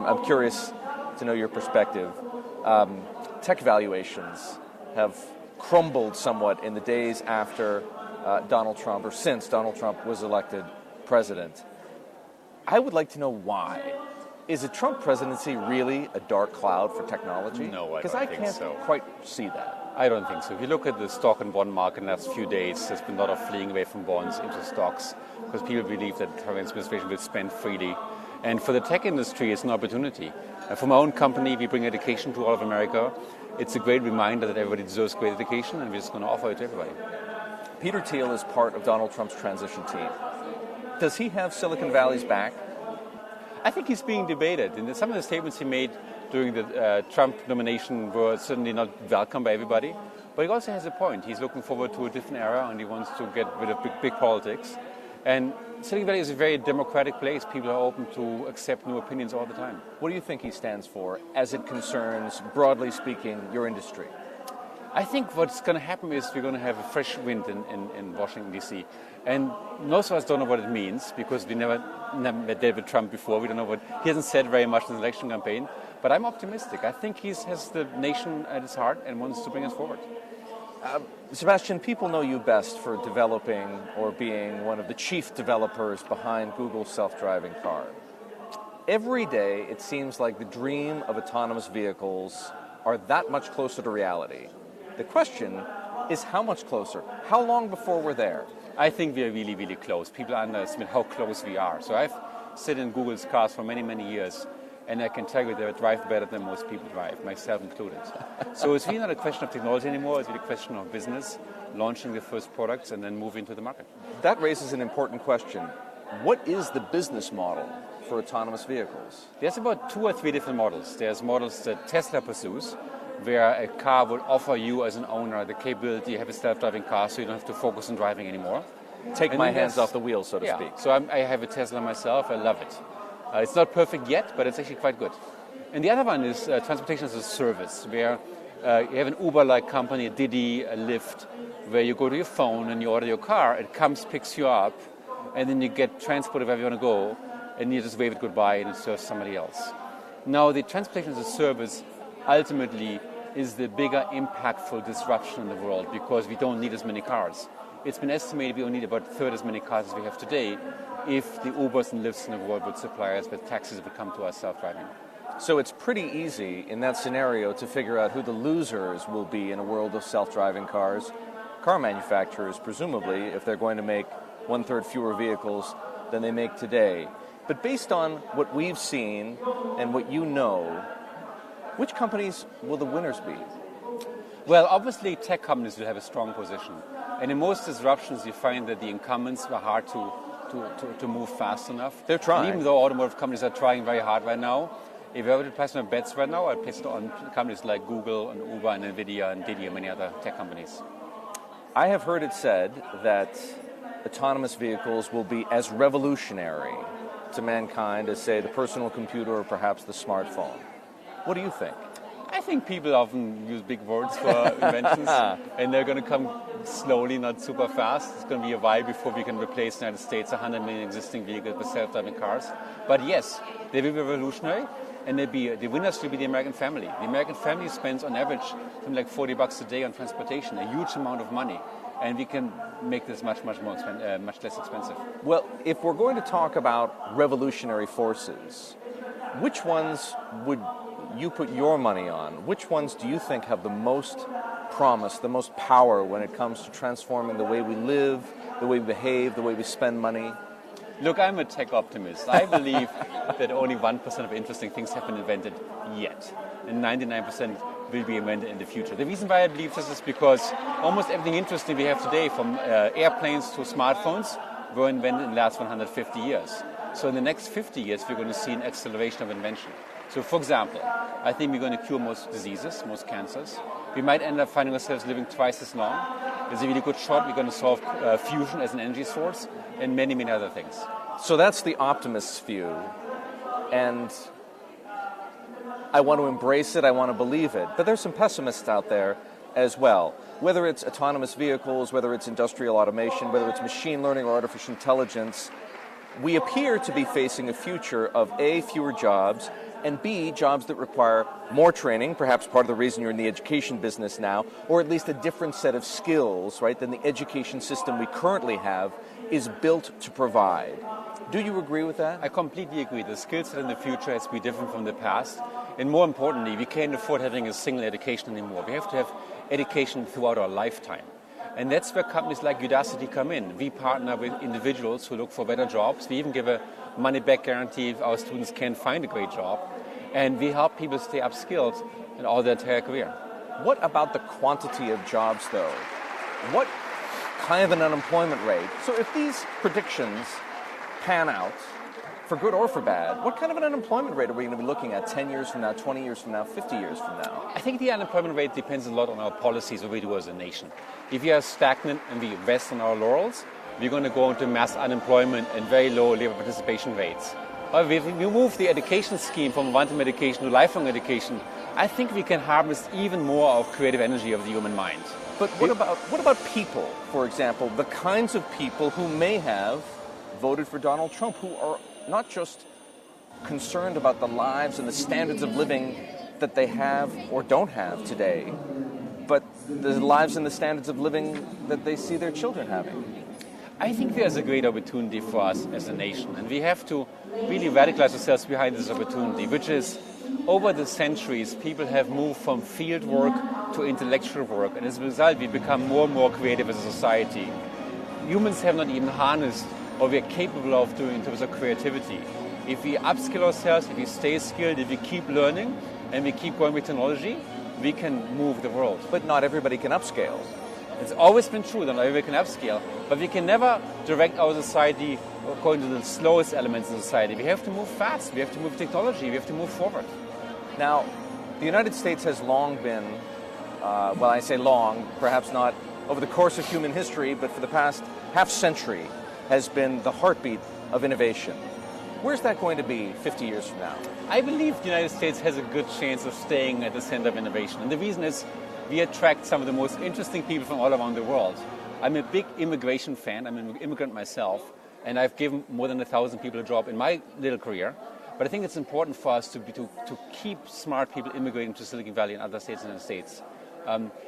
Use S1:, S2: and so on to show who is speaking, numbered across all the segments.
S1: I'm curious to know your perspective. Tech valuations have crumbled somewhat in the days after Donald Trump, or since Donald Trump was elected president. I would like to know why. Is a Trump presidency really a dark cloud for technology?
S2: No, I don't think so.
S1: Because I can't quite see that.
S2: I don't think so. If you look at the stock and bond market in the last few days, there's been a lot of fleeing away from bonds into stocks because people believe that the Trump administration will spend freely. And for the tech industry, it's an opportunity. For my own company, we bring education to all of America. It's a great reminder that everybody deserves great education, and we're just going to offer it to everybody.
S1: Peter Thiel is part of Donald Trump's transition team. Does he have Silicon Valley's back?
S2: I think he's being debated. And some of the statements he made during the Trump nomination were certainly not welcomed by everybody. But he also has a point. He's looking forward to a different era, and he wants to get rid of big politics. And Silicon Valley is a very democratic place. People are open to accept new opinions all the time.
S1: What do you think he stands for as it concerns, broadly speaking, your industry?
S2: I think what's going to happen is we're going to have a fresh wind in Washington, D.C. And most of us don't know what it means because we never met David Trump before. We don't know he hasn't said very much in the election campaign. But I'm optimistic. I think he has the nation at his heart and wants to bring us forward.
S1: Sebastian, people know you best for developing or being one of the chief developers behind Google's self-driving car. Every day, it seems like the dream of autonomous vehicles are that much closer to reality. The question is how much closer? How long before we're there?
S2: I think we are really, really close. People underestimate how close we are. So I've sit in Google's cars for many, many years, and I can tell you they drive better than most people drive, myself included. So it's really not a question of technology anymore. It's really a question of business, launching the first products, and then moving to the market.
S1: That raises an important question. What is the business model for autonomous vehicles?
S2: There's about 2 or 3 different models. There's models that Tesla pursues, where a car will offer you as an owner the capability to have a self-driving car so you don't have to focus on driving anymore.
S1: Take my hands off the wheel, so to speak.
S2: So I have a Tesla myself. I love it. It's not perfect yet, but it's actually quite good. And the other one is transportation as a service, where you have an Uber-like company, a Didi, a Lyft, where you go to your phone and you order your car, it comes, picks you up, and then you get transported wherever you want to go, and you just wave it goodbye and it serves somebody else. Now, the transportation as a service ultimately is the bigger impactful disruption in the world because we don't need as many cars. It's been estimated we only need about a third as many cars as we have today if the Ubers and Lyfts in the world would supply us with taxis would come to us self-driving.
S1: So it's pretty easy in that scenario to figure out who the losers will be in a world of self-driving cars. Car manufacturers, presumably, if they're going to make 1/3 fewer vehicles than they make today. But based on what we've seen and what you know, which companies will the winners be?
S2: Well, obviously, tech companies will have a strong position. And in most disruptions, you find that the incumbents were hard to move fast enough.
S1: They're trying.
S2: And even though automotive companies are trying very hard right now, if I were to place my bets right now, I'd place it on companies like Google and Uber and NVIDIA and Didi and many other tech companies.
S1: I have heard it said that autonomous vehicles will be as revolutionary to mankind as, say, the personal computer or perhaps the smartphone. What do you think?
S2: I think people often use big words for inventions, and they're going to come slowly, not super fast. It's going to be a while before we can replace the United States 100 million existing vehicles with self-driving cars. But yes, they will be revolutionary, and the winners will be the American family. The American family spends on average something like $40 a day on transportation, a huge amount of money, and we can make this much less expensive.
S1: Well, if we're going to talk about revolutionary forces, which ones would you put your money on? Which ones do you think have the most promise, the most power when it comes to transforming the way we live, the way we behave, the way we spend money?
S2: Look, I'm a tech optimist. I believe that only 1% of interesting things have been invented yet, and 99% will be invented in the future. The reason why I believe this is because almost everything interesting we have today, from airplanes to smartphones, were invented in the last 150 years. So in the next 50 years, we're going to see an acceleration of invention. So, for example, I think we're going to cure most diseases, most cancers. We might end up finding ourselves living twice as long. There's a really good shot we're going to solve fusion as an energy source and many, many other things.
S1: So that's the optimist's view. And I want to embrace it, I want to believe it. But there's some pessimists out there as well. Whether it's autonomous vehicles, whether it's industrial automation, whether it's machine learning or artificial intelligence, we appear to be facing a future of A, fewer jobs, and B, jobs that require more training, perhaps part of the reason you're in the education business now, or at least a different set of skills, right, than the education system we currently have is built to provide. Do you agree with that?
S2: I completely agree. The skill set in the future has to be different from the past. And more importantly, we can't afford having a single education anymore. We have to have education throughout our lifetime. And that's where companies like Udacity come in. We partner with individuals who look for better jobs. We even give a money-back guarantee if our students can't find a great job. And we help people stay upskilled in all their entire career.
S1: What about the quantity of jobs, though? What kind of an unemployment rate? So if these predictions pan out, for good or for bad, what kind of an unemployment rate are we going to be looking at 10 years from now, 20 years from now, 50 years from now?
S2: I think the unemployment rate depends a lot on our policies, what we do as a nation. If we are stagnant and we rest on our laurels, we're going to go into mass unemployment and very low labor participation rates. However, if we move the education scheme from one-time education to lifelong education, I think we can harvest even more of creative energy of the human mind.
S1: But what about people, for example, the kinds of people who may have voted for Donald Trump, who are not just concerned about the lives and the standards of living that they have or don't have today, but the lives and the standards of living that they see their children having?
S2: I think there's a great opportunity for us as a nation, and we have to really radicalize ourselves behind this opportunity, which is, over the centuries, people have moved from field work to intellectual work, and as a result, we become more and more creative as a society. Humans have not even harnessed what we are capable of doing in terms of creativity. If we upskill ourselves, if we stay skilled, if we keep learning, and we keep going with technology, we can move the world.
S1: But not everybody can upscale.
S2: It's always been true that not everybody can upscale, but we can never direct our society according to the slowest elements in society. We have to move fast, we have to move technology, we have to move forward.
S1: Now, the United States has long been, well, I say long, perhaps not over the course of human history, but for the past half century, has been the heartbeat of innovation. Where's that going to be 50 years from now?
S2: I believe the United States has a good chance of staying at the center of innovation. And the reason is we attract some of the most interesting people from all around the world. I'm a big immigration fan. I'm an immigrant myself. And I've given more than 1,000 people a job in my little career. But I think it's important for us to keep smart people immigrating to Silicon Valley and other states in the United States.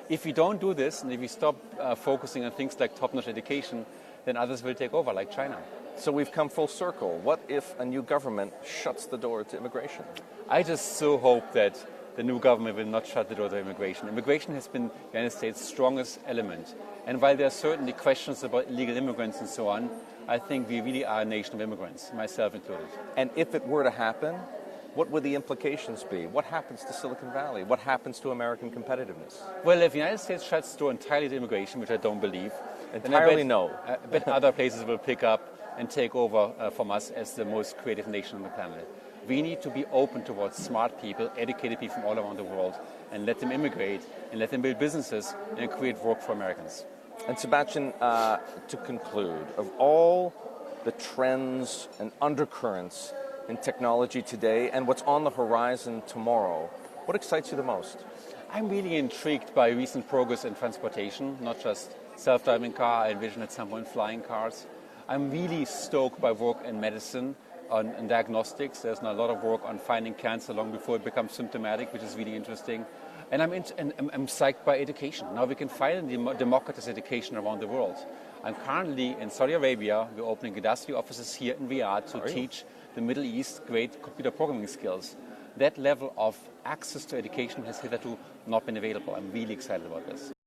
S2: If we don't do this, and if we stop focusing on things like top-notch education, then others will take over, like China.
S1: So we've come full circle. What if a new government shuts the door to immigration?
S2: I just so hope that the new government will not shut the door to immigration. Immigration has been the United States' strongest element. And while there are certainly questions about illegal immigrants and so on, I think we really are a nation of immigrants, myself included.
S1: And if it were to happen, what would the implications be? What happens to Silicon Valley? What happens to American competitiveness?
S2: Well, if the United States shuts the door entirely to immigration, which I don't believe,
S1: entirely no.
S2: I bet other places will pick up and take over from us as the most creative nation on the planet. We need to be open towards smart people, educated people from all around the world, and let them immigrate and let them build businesses and create work for Americans.
S1: And Sebastian, to conclude, of all the trends and undercurrents in technology today and what's on the horizon tomorrow, what excites you the most?
S2: I'm really intrigued by recent progress in transportation, not just self-driving car. I envision at some point flying cars. I'm really stoked by work in medicine, on diagnostics. There's a lot of work on finding cancer long before it becomes symptomatic, which is really interesting. And I'm psyched by education. Now we can finally democratize education around the world. I'm currently in Saudi Arabia. We're opening Udacity offices here in Riyadh to teach the Middle East great computer programming skills. That level of access to education has hitherto not been available. I'm really excited about this.